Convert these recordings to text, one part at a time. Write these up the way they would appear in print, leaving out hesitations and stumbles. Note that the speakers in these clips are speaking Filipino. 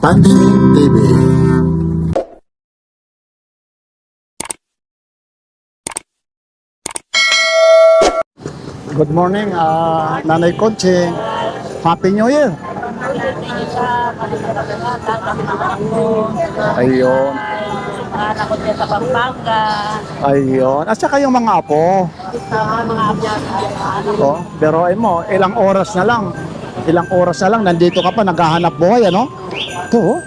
Pansin TV. Good morning, Nanay Conching. Happy New Year. Ayun. Anak ko dyan sa Pampanga. Ayun. At saka yung mga apo. Mga apo. Oh, pero ay mo, ilang oras na lang. Ilang oras na lang, nandito ka pa, naghahanap buhay, ano? Ito, oh.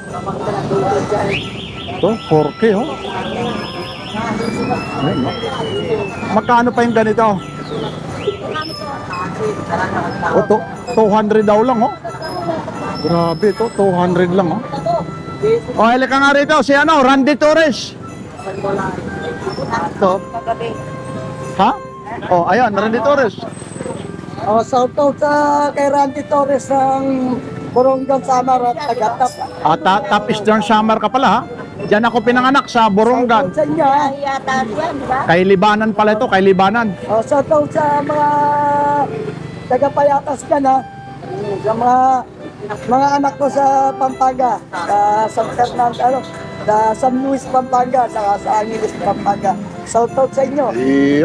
Ito, 4K, oh. Ayun, oh. Magkano pa yung ganito? O, 200 daw lang, oh. Grabe ito, 200 lang, oh. O, halika nga rito, si ano, Randy Torres. Ito. Ha? O, ayan, Randy Torres. Shoutout sa kay Randy Torres ng Borongan Samar at Tagatap. Top Eastern Samar ka pala, ha? Diyan ako pinanganak sa Borongan. Shoutout sa inyo, ha? Yata yan, di ba? Kay Libanan pala ito, kay Libanan. Shoutout sa mga taga-Payatas dyan, ha? Sa mga anak ko sa Pampanga, sa San Fernando, sa San Luis, Pampanga, saka sa Angeles, Pampanga. Shoutout sa inyo.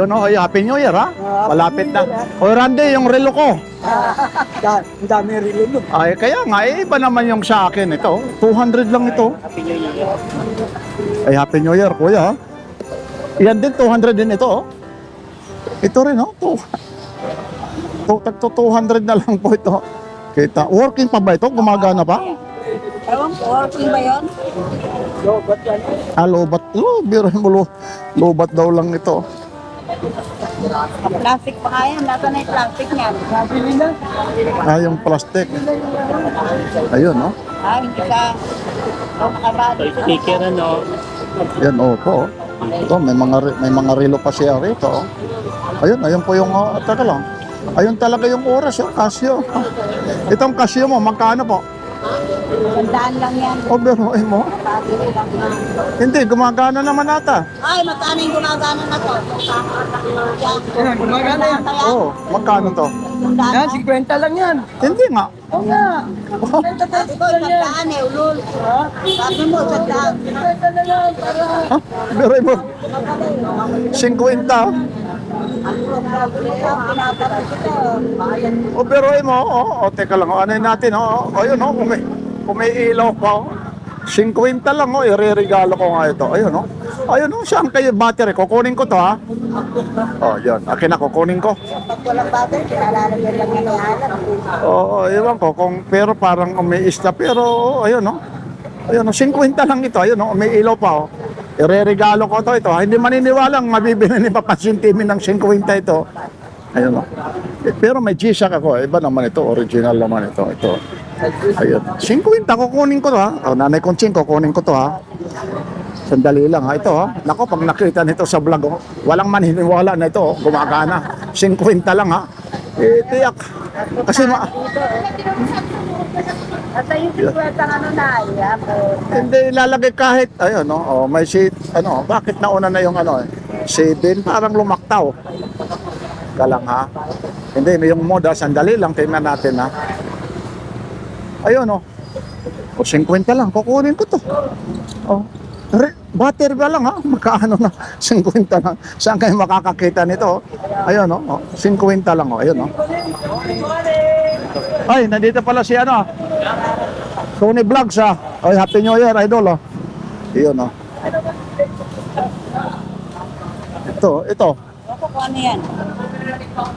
Yun, oh, ay, Happy New Year, ha? Malapit na. New Year, O, Randy, yung relo ko. Ang dami rin nun. Ay, kaya nga, iba naman yung sa akin ito. 200 lang ito. Ay, Happy New Year, kuya, ha? Yan din, 200 din ito, oh. Ito rin, oh. Tagto 200 na lang po ito. Kita. Working pa ba ito? Gumagana pa? Ewan ko, working ba yun? Lobat. Biro mo, lobat daw lang ito. Plastic pa nga yan. Nasa na yung plastic niyan? Yung plastic. Ayun, no? Hindi ka. Makabali. Sticker ano? Yan, opo. Ito, may mga relo pa siya rito. Ayun po yung, taka lang. Ayun talaga yung oras, yung Casio. Itong Casio mo, magkano po? Sandaan lang yan. O, biruin mo. Pabili lang yan. Hindi, gumagana naman ata. Ay, magkano yung gumagana na to? Yan. Gumagana yan. Oo, magkano to? Yan, 50 lang yan. Hindi nga. Oo nga. Sabi ko, sandaan eh, ulul. Sabi mo, sandaan. 50 na lang para... Ha? Biruin mo. 50. O, biruin mo. O, teka lang. Ano yun natin? Ayun, kung may ilaw pa. 50 lang, ireregalo ko nga ito. Ayun, ayun, saan kayo battery? Kukunin ko to, ha? Yun. Akin na, kukunin ko. Pag walang battery, pinalalagyan lang yan ng alam. Oo, ewan ko pero parang umiista pero ayun Ayun 50 lang ito. Ayun may ilaw pa Ireregalo ko to ito. Hindi maniniwalang mabibili ni Papansin TV ng 50 ito. Ayun pero may G-Shock ako. Iba naman ito, original naman ito. Ayun. 50 kukunin ko to, ha. Nanay Conching, kukunin ko to, ha. Sandali lang, ha. Ito, ha. Nako, pag nakita nito sa vlog, walang maniniwala na ito, gumagana. 50 lang, ha. Tiyak. Kasi At yung 50 ano na, hindi ilalagay kahit ayun may sheet bakit nauna na yung 7 parang lumaktaw ka lang, ha. Hindi may yung moda, sandali lang tingnan natin, ha. Ayun 50 lang kukunin ko to. Battery ba lang, ha? Magkaano na 50 lang. Saan kayo makakakita nito? Ayun 50 lang ayun Ay, nandito pala si Tony Vlogs, ha. Ay, Happy New Year, idol, Iyon, Ito. Ako kung ano yan?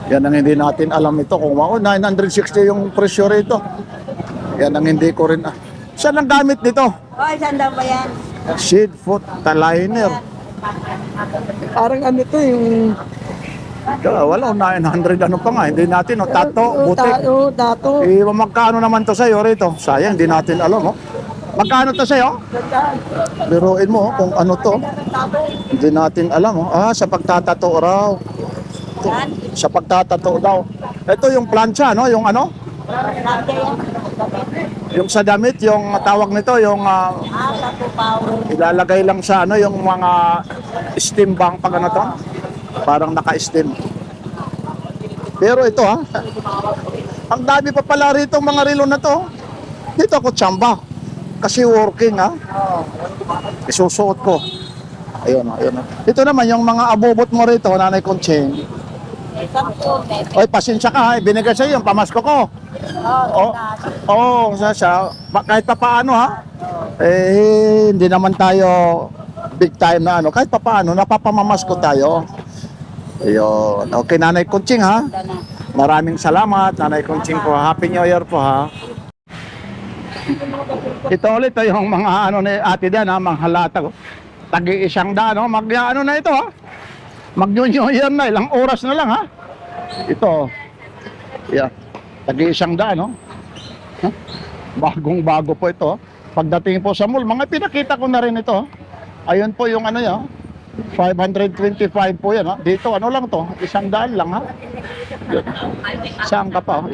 Yan ang hindi natin alam ito. Kung 960 yung presyo rito. Yan ang hindi ko rin. Saan ang gamit nito? Ay, saan daw ba yan? Seed foot liner. Parang ano to yung... Wala, 900 ano pa nga. Hindi natin, tato, butik. Dato. Magkano naman to sa'yo rito? Sayang, hindi natin alam, Magkano to sa'yo? Biruin mo kung ano to. Hindi natin alam, sa pagtatato raw. Sa pagtatato daw. Ito yung plancha, yung yung sa damit, yung tawag nito, yung ilalagay lang sa yung mga steam bank pag to. Parang naka-steam. Pero ito, ang dami pa pala rito mga relo na to. Dito ako tsamba. kasi working ha. Isusuot ko. Ayun, ayun. Ito naman yung mga abobot mo rito, Nanay Conching. Oy, pasensya ka ha, binigay sa'yo yung pamasko ko. Kahit pa paano ha. Hindi naman tayo big time na ano. Kahit pa paano, napapamamasko tayo. Ayun. Okay, Nanay Conching ha. Maraming salamat, Nanay Conching po. Happy New Year po ha. Ito ulit yung mga ano ni Ate Dan ha, mga halatag. Tagi-100 no, ano na ito ha. Mag-New Year na, ilang oras na lang ha. Ito. Yeah. Tagi-100 no. Huh? Bagong-bago po ito. Pagdating po sa mall, mga pinakita ko na rin ito. Ayun po yung ano yan. 525 po yan ha. Dito ano lang to, 100 lang ha. Yun. Saan ka pa? 100.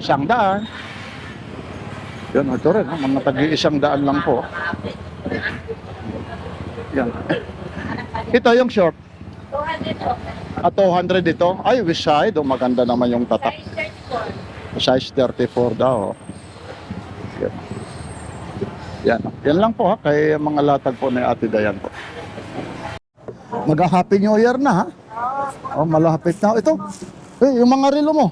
Yan, ito rin ha. Mga tagi-100 lang po. Yan. Ito yung short. 200 ito. Ay, with side. Oh, maganda naman yung tatak. Size 34 daw. Yan. Yan. Yan lang po ha. Kay mga latag po ni Ate Dayan po. Mag-Happy New Year na ha. Oh, malapit na. Ito. Yung mga relo mo.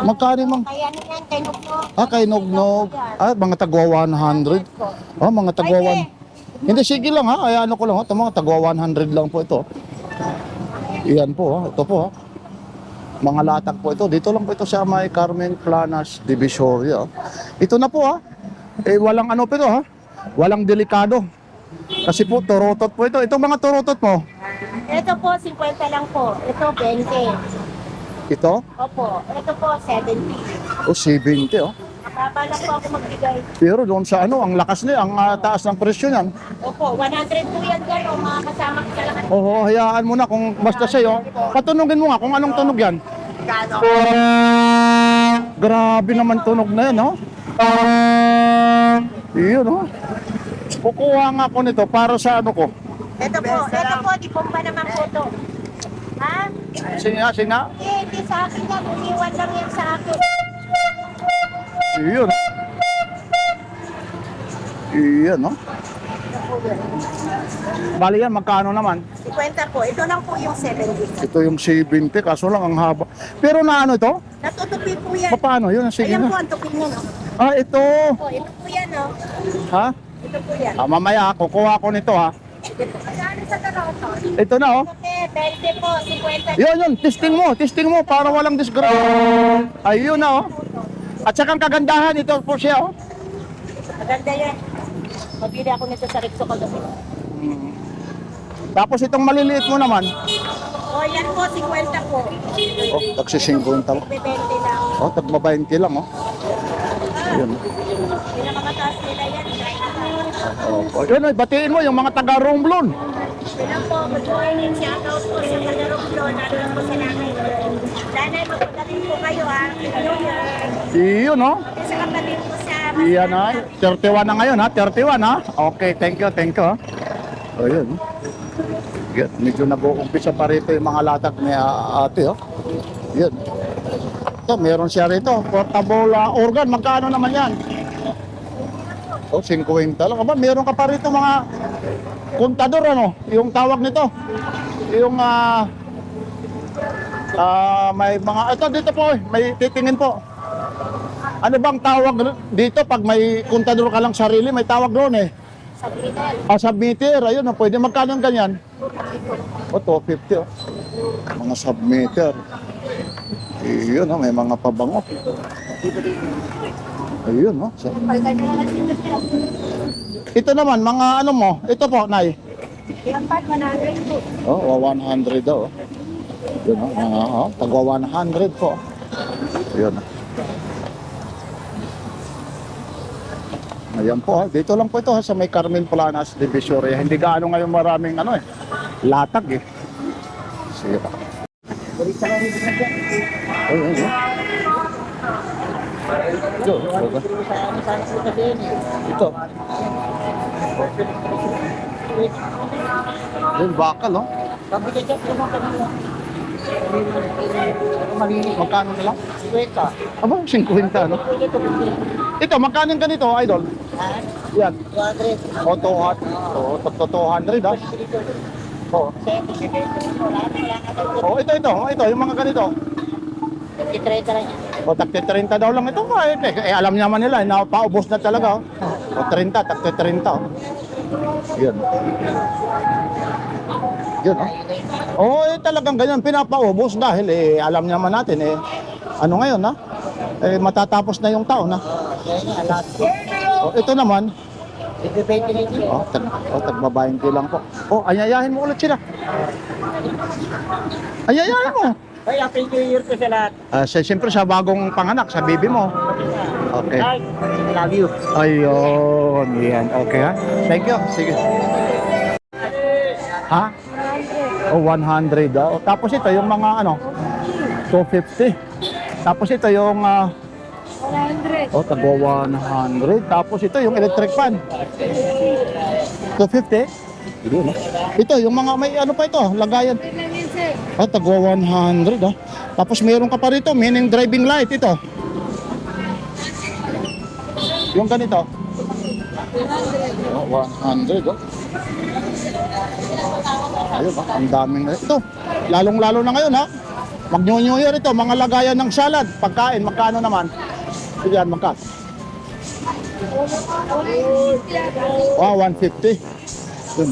Magkano mang? Kaya ano yan, kay Nugnog. Kay Nognog. Mga tagwa 100. Mga tagwa 100. Hindi, sige lang ha. Ay, ano ko lang ha. Ito mga tagwa 100 lang po ito. Iyan po ha. Ito po ha. Mga latag po ito. Dito lang po ito sa may Carmen Planas Divisoria. Ito na po ha. Walang ano po ito ha. Walang delikado. Kasi po, turutot po ito. Itong mga turutot mo. Ito po, 50 lang po. Ito, 20. Ito? Opo. Ito po, 70. 70 oh. Mababa lang po ako magbigay. Pero doon sa ano, ang lakas niya, ang taas ng presyo niyan. Opo, 100 po yan gano'n, mga kasama ko sa lahat. Oo, hayaan mo na kung basta sa'yo. Patunogin mo nga kung anong tunog yan. Grabe naman tunog na yan, no? Iyon, no? Kukuha nga ako nito para sa ano ko. Ito po, di bomba naman po to. Ha? Singa. Hindi sa akin yan, umiwan lang yan sa akin. Iyon. Iyon, no? Bali yan, magkano naman? 50 po, ito lang po yung 70. Ito yung 70, kaso lang ang haba. Pero na ano ito? Natutupi po yan. Paano? Yun, sige Ayan po na. ang tupi niya, no? Ito. Ito po yan, no? Ha? Ito po yan. Mamaya, kukuha ko nito, ha? Magkano sa taroto? Ito na, oh. Okay, 20 po, 50. Yun, testing mo, para walang disgrasya. Ayun na, oh. At saka ang kagandahan, ito po siya, oh. Maganda yan. Mabili ako nito sa Rexo kagabi. Tapos itong maliliit mo naman. O, yan po, 50 po. Tagsi 50 lang. 20 lang. Tagma 20 lang, oh. Ayun. Pinakamataas nila yan. Yun, batiin mo yung mga taga-Romblon. Bilang po, good morning. Shoutout po sa Tagaronglo. Nandun po sa namin. Danay, magpadating po kayo, ha. New Year. Iyon, oh. Sa kapatid po sa... Iyan na, 31 na ngayon, ha. 31, ha. Okay, thank you, ha. Ayun. Medyo nag-uumpisa pa rito yung mga latag ni ate, oh. Yun. Ito, meron siya rito. Portable organ. Magkano naman yan? 50 lang. Aba, meron ka pa rito mga kontador, ano? Yung tawag nito. Yung, may mga, ito dito po, may titingin po. Ano bang tawag dito pag may kontador ka lang sarili, may tawag doon eh. Submeter. Submeter, ayun, pwede magkano ng ganyan? 250, oh. Mga submeter. Ayun, may mga pabango. Ayun, oh. Ito naman, mga ano mo, ito po, Nay. Yung part 100 po. 100 daw. Yun, tagwa 100 po. Ayun. Ayan po, dito lang po ito sa may Carmen Planas Divisoria. Hindi gaano ngayon maraming latag eh. Sira. Ayun. Ito. Yung bakal, no? Magkano na lang? 50. Aba, 50, no? Ito, magkano ganito, idol? Yan. 200. O, 200. O, 200 ah. O. O, ito, yung mga ganito. 30 lang yan. O, tagti 30 daw lang ito. Alam naman nila, paubos na talaga. O, 30, tagti 30. O. Yan. Yun, oh. Talagang ganyan, pinapaubos dahil alam naman natin, ano ngayon, ha? Matatapos na yung taon, ha? O, ito naman, tagbabayin ko lang po. O, ayayahin mo ulit sila. Ayayahin mo. Ay, happy New Year ko sa lahat. Siyempre sa bagong panganak, sa baby mo. Okay. Ay, love you. Ayun, yan. Okay, ha? Thank you. Sige. Ha? O, 100. O, tapos ito, yung mga ano, 250. Tapos ito, yung 100. o, tagwa 100. Tapos ito, yung electric fan. 250. Ito, yung mga may ano pa ito, lagayan. Tagwa 100. Tapos meron ka pa rito, meaning driving light. Ito. Yung ganito. 100. Ayun, ang daming ito. Lalong-lalo na ngayon, ha. Mag-New Year ito, mga lagayan ng salad, pagkain, magkano naman? Yan, magkano? 150. Yun.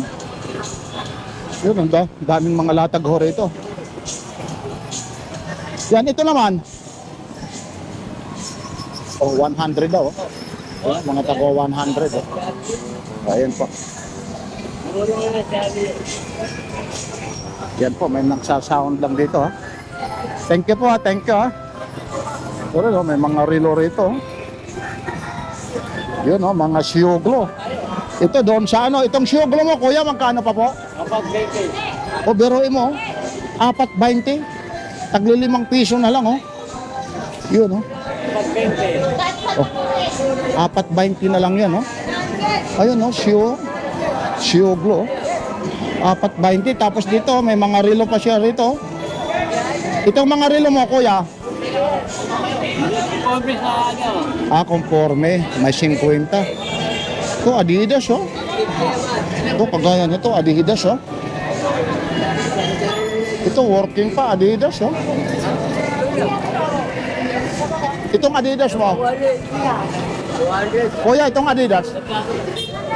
Yun, ang daming mga latag ho rito. Yan, ito naman. 100 daw. Ayan, mga tago 100. Ayan po. Yan po, may nagsasound lang dito, ha. Thank you po, ha. Thank you, ha. Pero may mga relo rito. Yun, mga siyuglo. Ito doon sa ano, itong siyuglo mo, kuya, magkano pa po? O, biruin mo, 4.20. Tagli 5 piso na lang, oh. Yun, oh. 4.20 na lang yan, oh. Ayun, oh, siyuglo. 4.20. Tapos dito, may mga relo pa siya rito. Itong mga relo mo, kuya? Conforme. May 50. Ito, Adidas, oh. Ito, kagaya nito, Adidas, oh. Ito, working pa, Adidas, oh. Itong Adidas mo? Kuya, itong Adidas?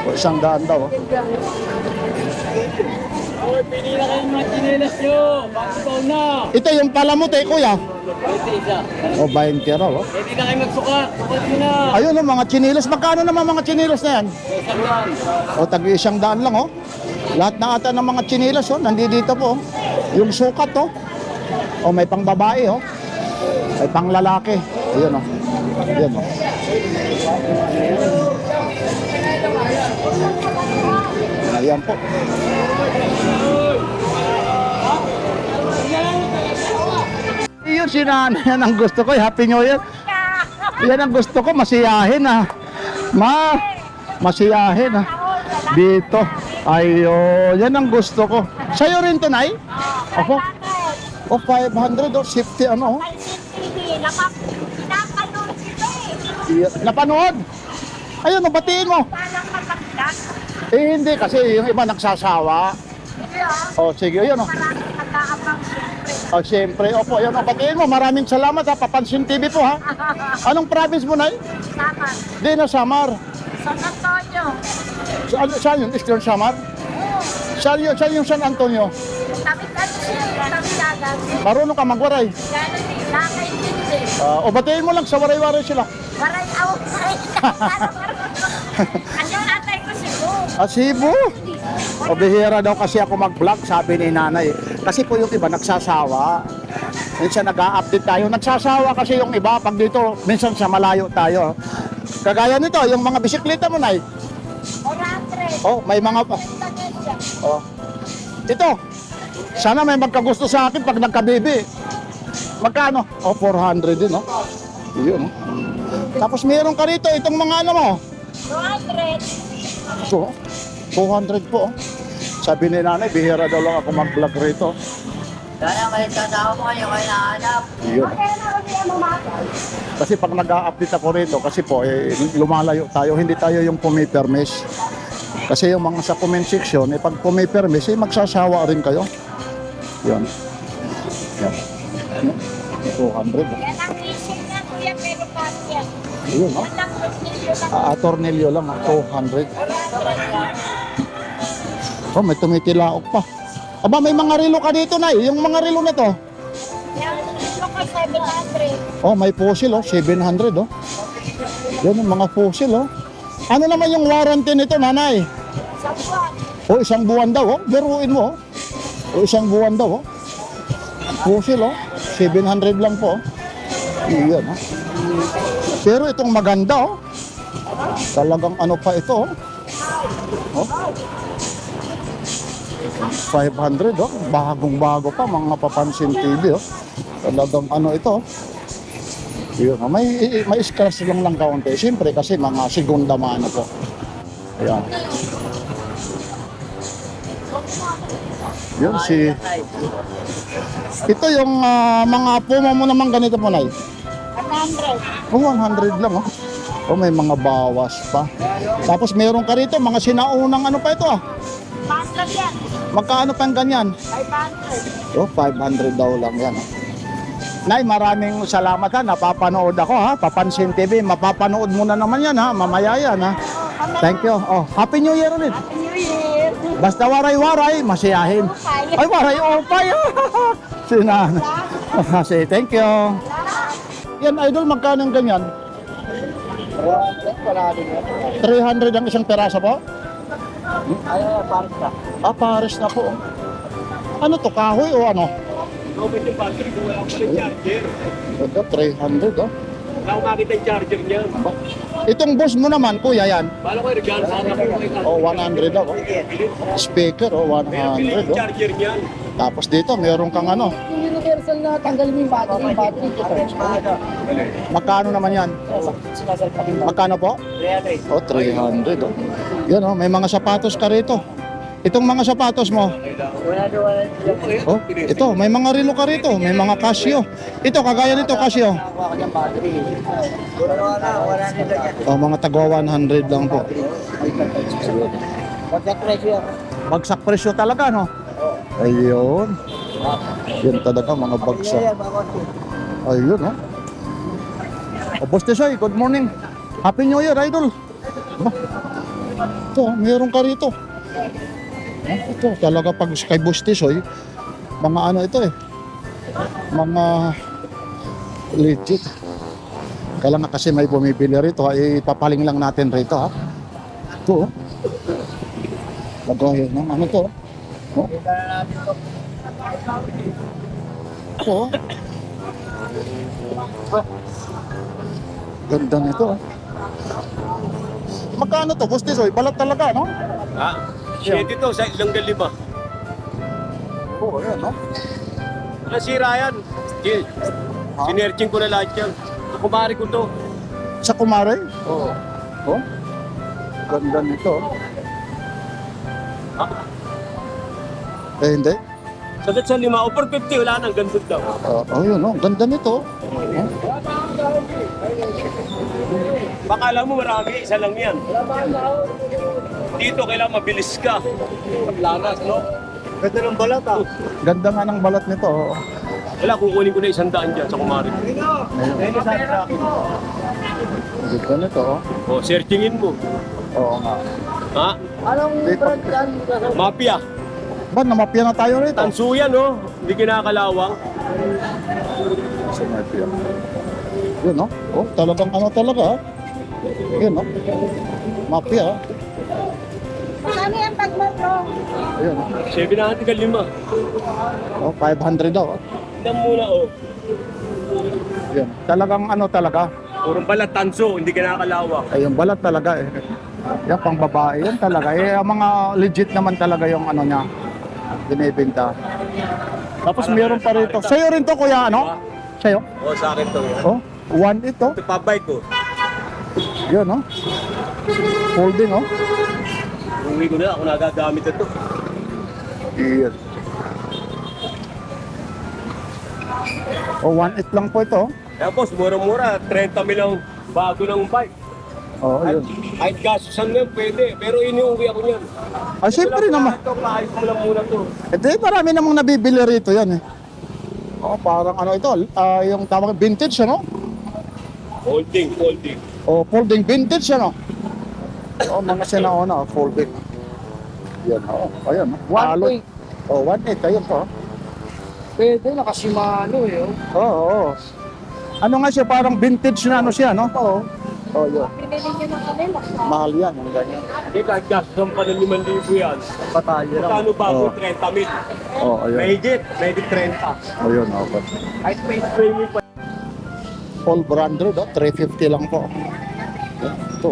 O, 100 daw, oh. Pili na kayo mga chinelas nyo. Bago na. Ito yung palamut, kuya. 20 isa. O, 20 raw, oh. Pwede na kayo magsukat. Sukat nyo na. Ayun, oh, mga chinilos. Magkano naman mga chinilos na yan? Isang yan. O, tag-100 lang, oh. Lahat na ata ng mga chinilos, oh. Nandito po, oh. Yung sukat, oh. O, may pang babae, oh. May pang lalaki. Ayun, oh. Ayun, oh. Ayan po. Yun si nanay, yan ang gusto ko. Happy New Year. Yan ang gusto ko, masiyahin, ha. Masiyahin, ha. Dito. Ayun, yan ang gusto ko. Sa'yo rin to, Nay? Opo. O, 500, o, 50, ano, oh. Napanood sila eh. Napanood? Ayun, batiin mo. Parang matagdag. Hindi, kasi yung iba nagsasawa. O, sige, yun, o. Maraming nag-aabang siyempre. O, siyempre, opo, yun, o, batiin mo. Maraming salamat, ha. Papansin TV po, ha. Anong province mo, Nay? Sama. Di na Samar. San Antonio. Saan yun? Eastern Samar? Saan yung San Antonio? Tabi-tabi siya. Tabi-dagat. Marunong ka magwaray. Gano'n din. Nakaintindi. O, batiin mo lang sa waray-waray sila. Waray out. Kasi natay ko siguro. Cebu. O, bihira daw kasi ako mag-vlog, sabi ni nanay. Kasi po yung iba nagsasawa. Minsan nag-a-update tayo. Nagsasawa kasi yung iba pag dito, minsan sa malayo tayo. Kagaya nito, yung mga bisikleta mo, Nay. 400. Oh, may mga pa. Oh. Ito. Sana may magkagusto sa akin pag nagkabibi. Magkano? Oh, 400 din, oh. Yun, oh. Tapos meron ka rito, itong mga ano mo. 200. So, 200 po, oh. Sabi ni nanay, bihira daw lang ako mag-vlog rito. Kaya may tatawa mo kayo kayo nahanap. Yun. Kasi pag nag-a-update ako rito, kasi po, lumalayo tayo, hindi tayo yung pumipermis. Kasi yung mga sa comment section, pag pumipermis, magsasawa rin kayo. Yun. Yan. Ano? 200. Yan ang isip na kuya, pero paano yan? Yun, no? Yan ang tornilyo lang. Tornilyo lang, 200. Oh, may tumitilaok pa. Aba, may mga relo ka dito, Nay. Yung mga relo na to. Yan, ito ka 700. Oh, may fossil, oh. 700, oh. Yan yung mga fossil, oh. Ano naman yung warranty nito, Nanay? Sa buwan. Oh, isang buwan daw, oh. Biruin mo, oh. Oh, isang buwan daw, oh. Fossil, oh. 700 lang po, oh. Iyan, oh. Pero itong maganda, oh. Talagang ano pa ito, oh. Oh. 500, oh. Bagong-bago pa, mga Papansin TV, oh. Talagang ano ito, oh. Yun, oh. May scratch lang kaunti. Siyempre kasi mga segunda mano po. Ayan. Yun si... Ito yung mga puma mo naman ganito po, Nay. 100. Oh, 100 lang, oh. Oh, may mga bawas pa. Tapos meron ka rito, mga sinaunang ano pa ito, ah. 500 yan. Magkaano pang ganyan? 500. Oh, 500 daw lang yan, oh. Nay, maraming salamat, ha. Napapanood ako, ha. Papansin TV, mapapanood mo na naman yan, ha. Mamaya yan, ha. Thank you. Oh, Happy New Year ulit. Happy New Year. Basta waray-waray, masiyahin. Ay, waray opay. Sinan. Kasi, thank you. Yan, idol, magkano yung ganyan? 300 ang isang peraso po? Ay, parang ka. Ah, pares na po. Ano to, kahoy o ano? Ito, 300, oh. Wala akong makita yung charger niya. Itong boss mo naman, kuya, yan. Bala ko yung regalo sa anak ko. Oh, 100 daw, oh. Speaker, oh, 100, Yung oh. charger niya. Tapos dito, meron kang ano. Yung universal na tanggalin mo yung battery Magkano naman yan? Sinasalpak yung Magkano po? Oh, 300, oh. Yan, oh, may mga sapatos ka rito. Itong mga sapatos mo, oh, ito, may mga relo ka rito, may mga Casio. Ito, kagaya nito, Casio. Nakuha ko niyang battery. Wala nito yan. Oh, mga tagwa 100 lang po. Pagka presyo yan. Bagsak presyo talaga, no? Ayun. Yan talaga, mga bagsak. Yan, bakit? Ayun, no? Oh, Boss Tisoy, good morning. Happy New Year, idol. Ba? Ito, meron ka rito. Ito, talaga pag kay Boss Tisoy, mga ano ito, eh. Mga legit. Kailangan kasi may bumibili rito, ipapaling lang natin rito, ha? Ito, oh. Lagayan ng ano to, oh. Ito, oh. Ganda nito, oh. Magkano to, Boss Tisoy? Balat talaga, no? Ha? Shit ito, sa ilang galima. Oo, yan, no? Nasira yan. Sinerching ko na lahat yan. Kumari ko to. Sa kumare? Oo. Oh. Ganda nito, oh. Ha? Eh, hindi. Sagat sa 5 o 450, wala nang gandun daw. Oh, yun, no? Ganda nito. Oh. Baka alam mo marami, isa lang yan. Dito kailangan mabilis ka. Lanas, no? Ganda ng balat, ah. Ganda nga ng balat nito, oh. Wala, kukunin ko na 100 dyan sa kumari. Ganda nito, oh. O, searchingin mo. Oo nga. Ha? Anong brand yan? Mafia. Ba, namapya na tayo rito? Tansu yan, no? Hindi kinakalawang. Sa mapya. Yun, no? Oh, talagang ano talaga, ah. Yun, no? Mapya, ah. Magkano yan pag mo, bro? Ayun, no? 705. Oh, 500 daw, oh. Tignan muna, oh. Yun. Talagang ano talaga. Purong balat, tanso, hindi kinakalawang. Ay, yung balat talaga, eh. Yan, pang babae. Yan talaga. Eh, ang mga legit naman talaga yung ano niya. Binibinta. Tapos meron pa rito. Sa'yo rin to, kuya, ano? Sa'yo? O, sa akin to. Oh, one ito. Ito pabay ko. Yun, no? Folding, oh. Uwi ko na, ako nagagamit ito. Iyan. O, 1.8 lang po ito. Kaya boss, mura-mura, 30 mil ang bago ng bike. Oo, yun. Kahit gastusan mo yan, pwede. Pero iniuwi ako niyan. Ah, siyempre naman. Ito, paayos mo lang muna to. Ito marami namang nabibili rito yan eh. Oh, parang ano ito, yung tawag vintage ano? Holding. O folding vintage ano? Oh, mga sinauna, folding. Yan, oh, ayun. 1.8. Oh, 1.8, ayun po. Pwede, nakasimano eh. Oo, Ano nga siya, parang vintage na ano siya, no? Oo. Oh, yun. Pinili niyo ng kanila. Mahal yan, yung ganyan. Hindi, kahit gastusan pa ng 5,000 yan. Batalya lang. Magkano bago? Oh. 30 mil. Oh, ayun. Mahigit 30. Oh, yun, okay. Kahit space framing pa. All branded, 350 lang po. Yan, ito.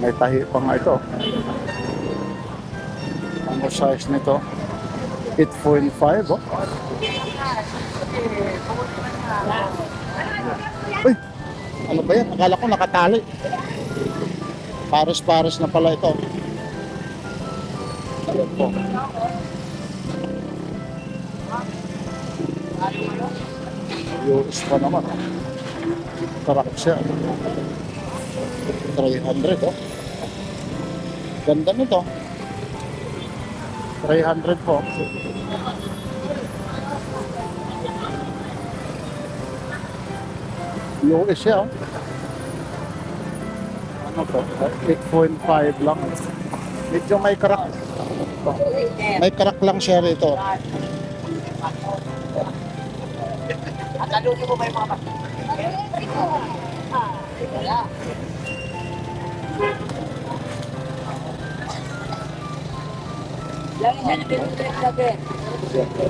May tahi pa nga ito. Ano size nito? 8.5, oh. Uy! Ano ba yan? Akala ko nakatali. Pares-pares na pala ito. Ayan po. US pa naman. Karak siya. 300, oh. Ganda nito. 300 po. US siya, oh. Ano to? 8.5 lang. Medyo may crack. May crack lang siya rito.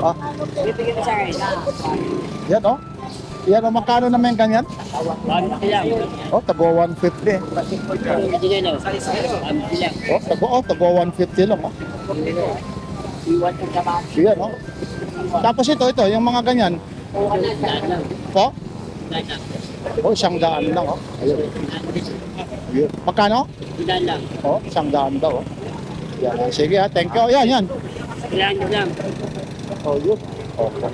Ah, Bibigyan mo sa akin. yan, oh. Yan, oh. Magkano naman ganyan? Oh, tagwa 150. Bibigyan mo. Oh, tagwa 150 lang, oh. Iwan yung naman. Yan, oh. Tapos ito, yung mga ganyan. Po? Oh, 100 lang, oh. Ayun. Ayun. Magkano? Ilan lang. Oh, 100 daw, oh. Yan, sige ha, thank you. Yan. Ilan nyo lang. Oh, yun. Okay.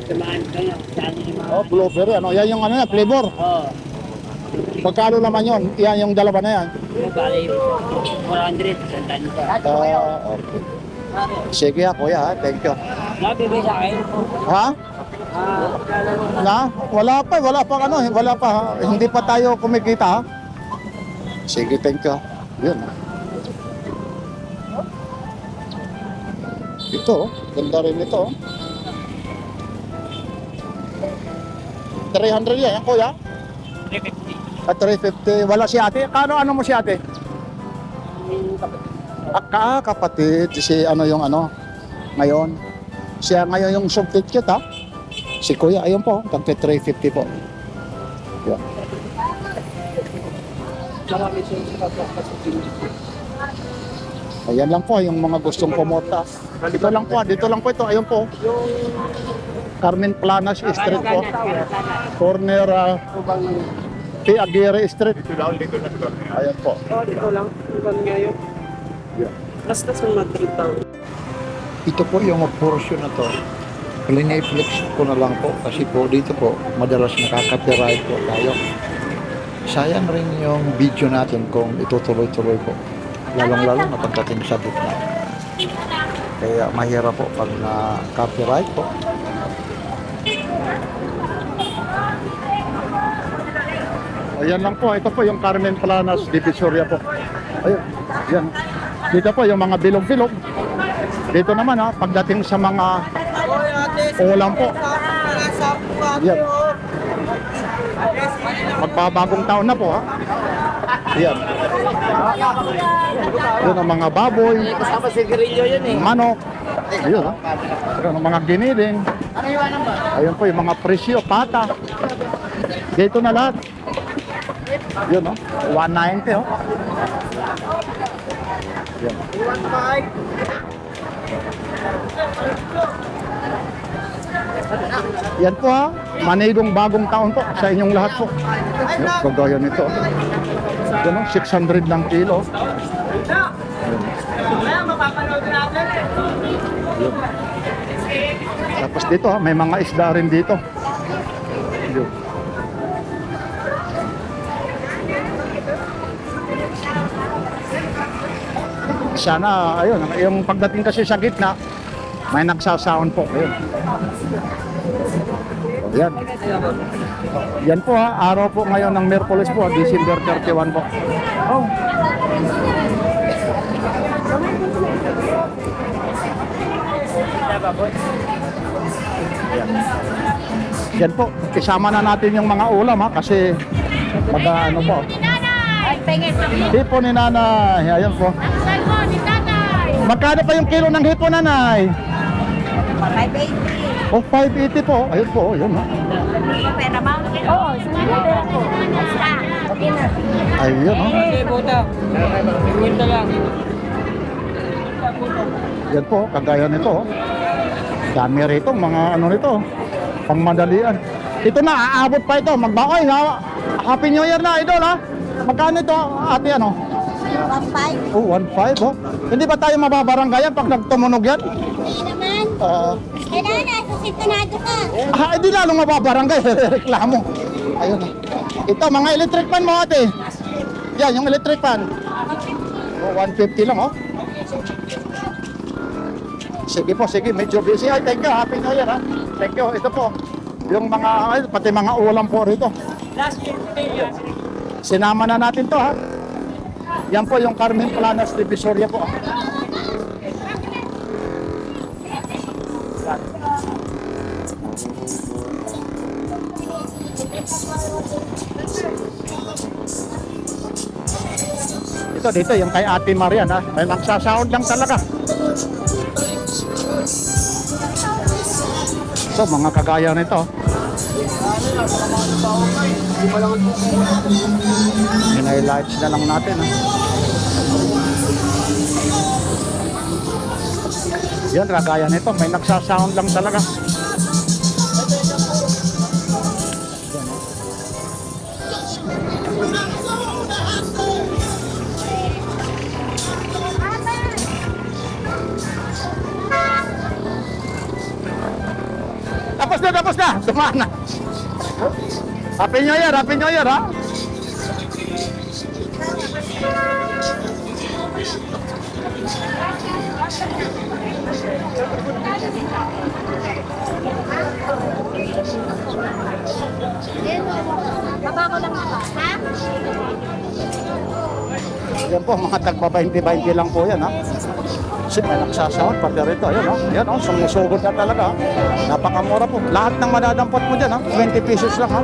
Samahan kayo. Saan yung mga... Oh, blueberry, ano? Yan yung ano na, flavor. Oo. Magkano naman yun? Yan yung dalawa na yan. Bali, 400. Sandan ko. Okay. Sige ha, kuya ha, thank you. Mabibigay sa akin. Ha? Na? Wala pa ano, wala pa. Ha? Hindi pa tayo kumikita ha. Sige, thank you. Yun. Ito, ganda rin ito. 300 yan, kuya? 350. At 350. Wala si ate. Ano mo si ate? Kapatid. Si ano yung ano, ngayon. Siya ngayon yung substitute ha. Si kuya, ayun po, tagte 350 po. Yan. Ayan lang po, yung mga gustong pumunta. Dito lang po, ayun po. Carmen Planas Street po. Corner P. Aguirre Street. Ayan po. Dito lang. Iban ngayon. Yeah. Basta sa Madrid town. Ito po yung portion na to. Flex ko na lang po kasi po dito po madalas nakaka-copyright po tayo. Sayang rin yung video natin kung itutuloy-tuloy po. Lalong-lalo na pagdating sa gitna. Kaya mahirap po pag na-copyright po. Ayan lang po. Ito po yung Carmen Planas Divisoria po. Ayun. Yan. Dito po yung mga bilog-bilog. Dito naman ha, pagdating sa mga ulam po. Yan. Magbabagong taon na po ha. Yan. Yun ang mga baboy. Kasama si Grillo yun eh. Manok. Ayun ha. Yun ang mga giniling. Ano iwanan ba? Ayun po yung mga presyo, pata. Dito na lahat. Yun oh. 190 oh. Yan. Yan po ha. Manigong bagong taon po sa inyong lahat po. Yan, kagaya nito. Yan oh, 600 lang kilo. Yan. Tapos dito ha, may mga isda rin dito. Yun. Sana, ayun, yung pagdating kasi sa gitna, may nagsasound po. Ayun. So, yan. Yan po ha, araw po ngayon ng Miyerkules po, December 31 po. Oh. Yan. Yan po, isama na natin yung mga ulam ha, kasi ano po. Ay, pengen sa Hipo ni nanay, ayan po. mo, ni tatay. Magkano pa yung kilo ng hipo nanay? 580. O 580 po, ayun po, yun ha. Pera mo? Oo, pera ko. Basta. Okay na. Ayun ha. Okay, buta. Kwenta lang. Yan po, kagaya nito. oh. Dami rito, mga ano nito. Pangmadalian. Ito na, aabot pa ito. Magbakoy ha. Happy New Year na, idol ha. Magkano ito, ate ano? 1.5. Oh, 1.5 oh. Hindi ba tayo mababaranggayan pag nagtumunog yan? Hindi naman. Ah, Kailangan, susintonado ka. hindi lalong mababarangay. Reklamo. Ayun oh. Ito, mga electric fan mo ate. Yan, yung electric fan. Oh, 150 lang oh. Sige po, sige, medyo busy. Ay, thank you, happy new year ha. Thank you, ito po. Yung mga, pati mga ulam po rito. Sinama na natin to ha. Yan po yung Carmen Planas Divisoria po. Yan. Ito dito yung kay Ate Marian ha. May nagsasound lang talaga. So mga kagaya nito. Hinay-lights na lang natin ha. Yan, kagaya nito. May nagsasound lang talaga. Tapos na. Dumaan na. Happy New Year ha. Baba ko lang ba? Ha? Yan po, mga tagpa 20-20 lang po yan ha. Kasi may nagsasound pati rito. Ayan o, yan o, sumusugod na talaga. Napakamura po. Lahat ng madadampot mo dyan ha, 20 pesos lang ha.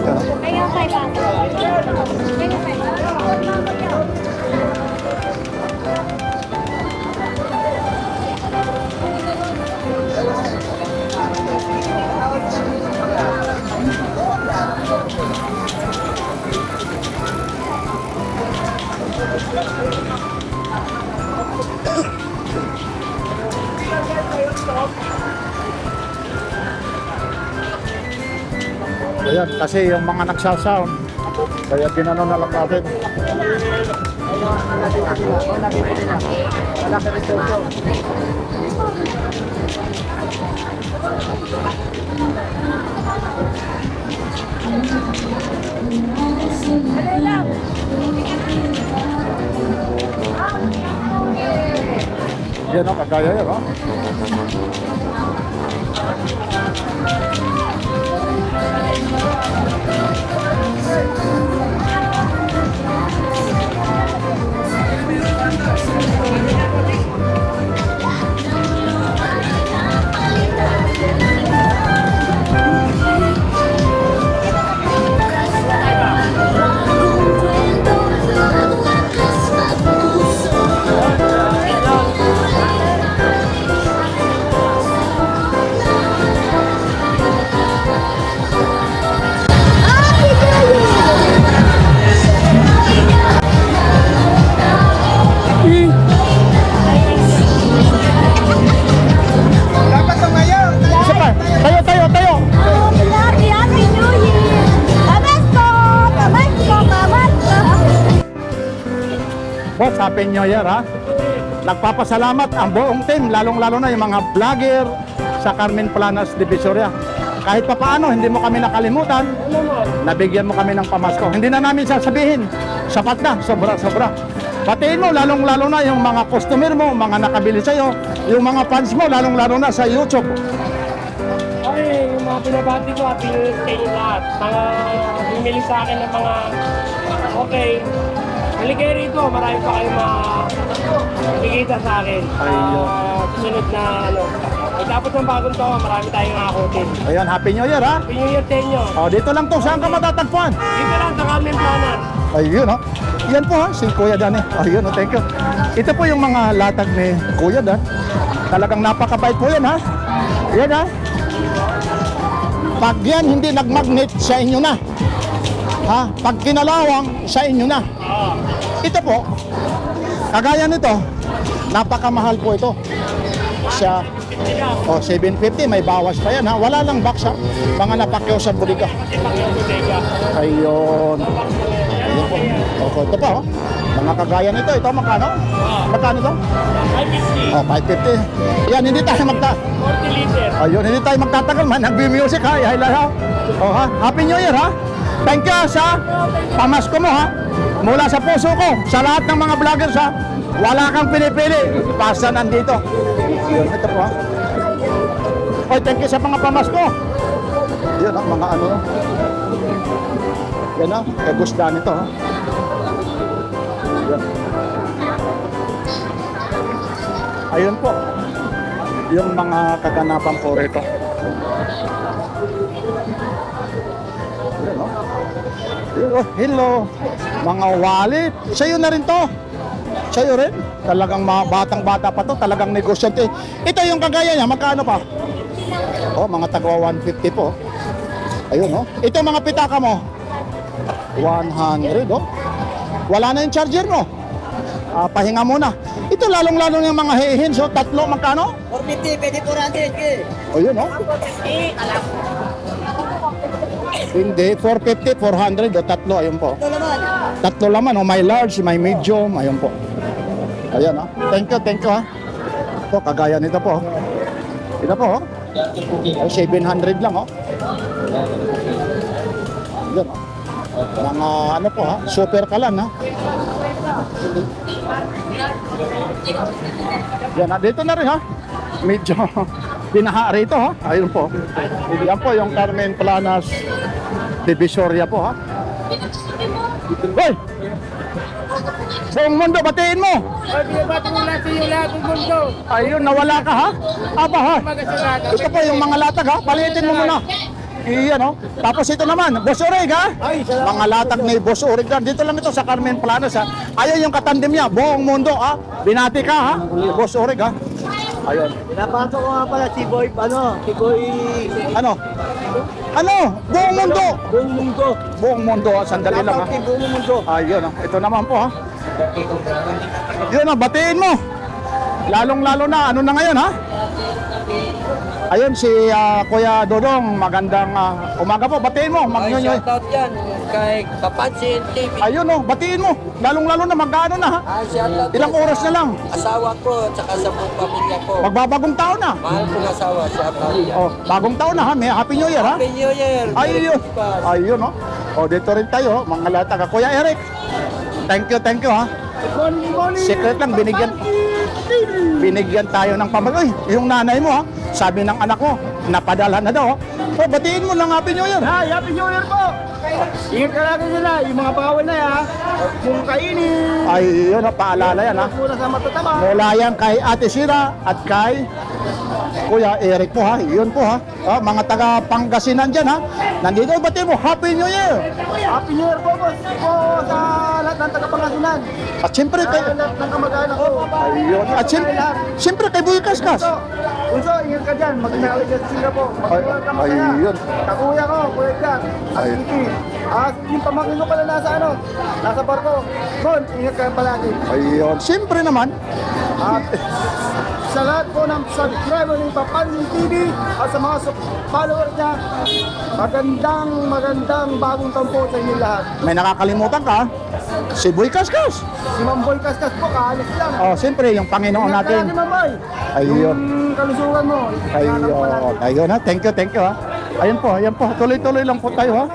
Yan, o. Ayaw kay ba? Ayaw kay ba? Ayan, kasi yung mga nagsasound, kaya ginano na lang natin. Yan o, kagaya yan o. Isa pa, tayo. Happy New Year! Pamasko! Boss, Happy New Year ha. Nagpapasalamat ang buong team, lalong-lalo na yung mga vlogger, sa Carmen Planas Divisoria. Kahit pa paano, hindi mo kami nakalimutan. Nabigyan mo kami ng pamasko. Hindi na namin sasabihin. Sapat na, sobra-sobra. Batiin mo, lalong-lalo na yung mga customer mo, mga nakabili sa'yo, yung mga fans mo, lalong-lalo na sa YouTube. Ay, yung mga binabati ko at pinunod kayo lahat. Mga bumili sa akin ng mga okay. Haligay rito, marami pa kayong makikita sa akin. Ayun. Sunod na ano. Tapos ng bagong taon, marami tayong akutin. Ayan, Happy New Year, ha? Happy New Year sa inyo. O, dito lang to. Saan ka matatagpuan? Dito lang sa Carmen Planas. Ayun, ha? Yan po, ha? Si Kuya Dan, eh. Ayun, thank you. Ito po yung mga latag ni Kuya Dan. Talagang napakabait po yan, ha? Yan, ha? Pag yan hindi nagmagnet, sa inyo na. Ha? Pag kinalawang, sa inyo na. Ito po, kagaya nito, napakamahal po ito. Sa 750, may bawas pa yan, ha? Wala lang box, ha? Mga napakyaw sa buliga. Ayun. Ayun po. Okay, ito pa, oh. Mga kagaya nito, ito magkano? Magkano ito? 550. Oh, 550. Yan, hindi tayo 40 liter. Ayun, hindi tayo magtatagal man. Nag-music, ha? Ihaila, ha? Oh, ha? Happy New Year, ha? Thank you, sa pamasko mo, ha? Mula sa puso ko, sa lahat ng mga vloggers, ha? Wala kang pinipili. Basta nandito. Yun, ito po, ha? Oh, thank you sa mga pamasko. Yun, ha? Mga ano. Yan, ha? Kagusda nito, ha? Yan. Ayun po. Yung mga kaganapan po rito. Yan, no? Oh, hello. Mga wallet. Sa'yo na rin to. Sa'yo rin. Talagang mga batang-bata pa to. Talagang negosyante. Ito yung kagaya niya. Magkano pa? Oh, mga tagwa 150 po. Ayun, no? Ito mga pitaka mo. 100, oh. Wala na yung charger mo. Pahinga muna. Ito lalong-lalo yung mga hihin. So, tatlo, magkano? 450, pwede 400 eh. O yun, no? Hindi, 450, 400 o tatlo, ayun po. Ito naman. Tatlo laman, oh, may large, may medium, ayun po. Ayan, ha. Thank you, ha. Ito, kagaya nito po. Ito po, oh. 700 lang, oh. Ayan, oh. Mga ano po, ha. Super kalan, ha. Yan, ha. Dito na rin, ha. Medyo pinaha rito, ha. Ayun po. Yan po yung Carmen Planas Divisoria po, ha. Hoy! Buong mundo, batiin mo! Ay, binabati mo lahat sa inyo lahat ng mundo. Ayun, nawala ka, ha? Aba, ha? Ito po yung mga latag, ha? Palitin mo muna. Iyan, no? Tapos ito naman, Boss Orig, ha? Mga latag ni Boss Orig. Dito lang ito sa Carmen Planas, ha? Ayun yung katandem niya, buong mundo, ha? Binati ka, ha? Boss Orig, ha? Ayun. Pinapasok ko nga pala si Boy, si Boy, Ano? Ano? Buong mundo! buong mundo. Buong mundo, ha? Sandali lang, ha? Dapat buong mundo. Ayun, ha? Ito naman po, ha? Yun, ha? Batiin mo! Lalong-lalo na, ano na ngayon, ha? Ayun, si Kuya Dodong, magandang umaga po. Batiin mo, mag-nyoy. Shoutout yan kay Papansin TV. Ayun, oh, batiin mo. Lalong-lalo na, magkano na, ha? Shoutout Ilang oras na lang? asawa ko at saka sa buong pamilya ko. Magbabagong taon na. Mahal kong asawa, shoutout yan. Oh, bagong taon na, ha? May Happy New Year, ha? Happy New Year! Merry Ayun. Christmas. Ayun, oh. Oh, dito rin tayo, mga latag. Kuya Eric, thank you, ha? Secret lang, binigyan tayo ng pamagay. Yung nanay mo, ha? Sabi ng anak mo, napadala na daw, ha? Oh, batiin mo lang Happy New Year. Hi, Happy New Year po! Ingat ka natin sila, yung mga bawal na yan, kung kainin, Ayun, oh, paalala yan, ha? muna sa matatama. Mula yan kay Ate Sira at kay Kuya Eric po, ha? Yun po, ha? Ah, mga taga Pangasinan dyan, ha? Nandito, batiin mo, Happy New Year. Happy New Year po, boss, po sa lahat ng taga-Pangasinan. At siyempre kay... Lahat ng kamag-anak ko. Ayun. At siyempre kay Boy Kaskas. Unso, ingat ka dyan, magkakali ka sa Singapore. Mag-iwan ka masaya. Ayun. Kakuya ko, Kuya Jack, at Ay. Kiki. Yung pamangkin ko pala nasa barko. Bon, ingat ka palagi. Ayun. Siyempre naman. At sa lahat po ng subscriber ng Papansin TV at sa mga followers niya, magandang bagong taon po sa inyo lahat. May nakakalimutan ka. Si Boy Kaskas. Si Ma'am Boy Kaskas po, kaalis Oh, siyempre, yung Panginoon natin. Ayun. Kalusugan mo. Ayun ha. Thank you ha. Ayun po. Tuloy-tuloy lang po tayo ha.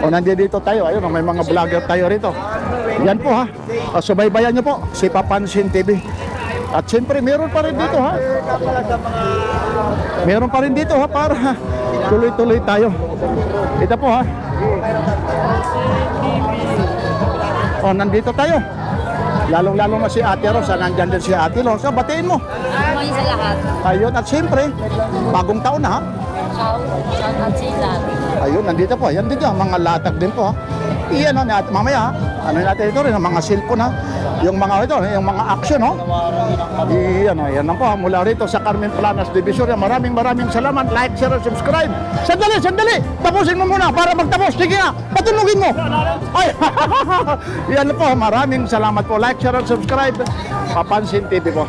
O, nandito tayo. Ayun, may mga vlogger tayo rito. Yan po ha. Subaybayan nyo po si Papansin TV. At siyempre, meron pa rin dito ha. Meron pa rin dito ha para tuloy-tuloy tayo. Ito po ha. O, nandito tayo. Lalong-lalo na si Ate Rosa, nandyan din si Ate Rosa. Batiin mo. Ngayon sa lahat. Ayun, at siyempre, bagong taon na ha. Shout out sa lahat. Ayun, nandito po. Yan din yan, mga latag din po ha. Iyan ha, at mamaya ha. Ano natin ito rin, ang mga cellphone ha. Yung mga ito, yung mga action ha. Iyan ha, yan lang po ha. Mula rito sa Carmen Planas Divisoria. Maraming salamat. Like, share, and subscribe. Sandali. Tapusin mo muna para magtapos. Sige nga, patulungin mo. Ay, yan po. Maraming salamat po. Like, share, and subscribe. Papansin TV po.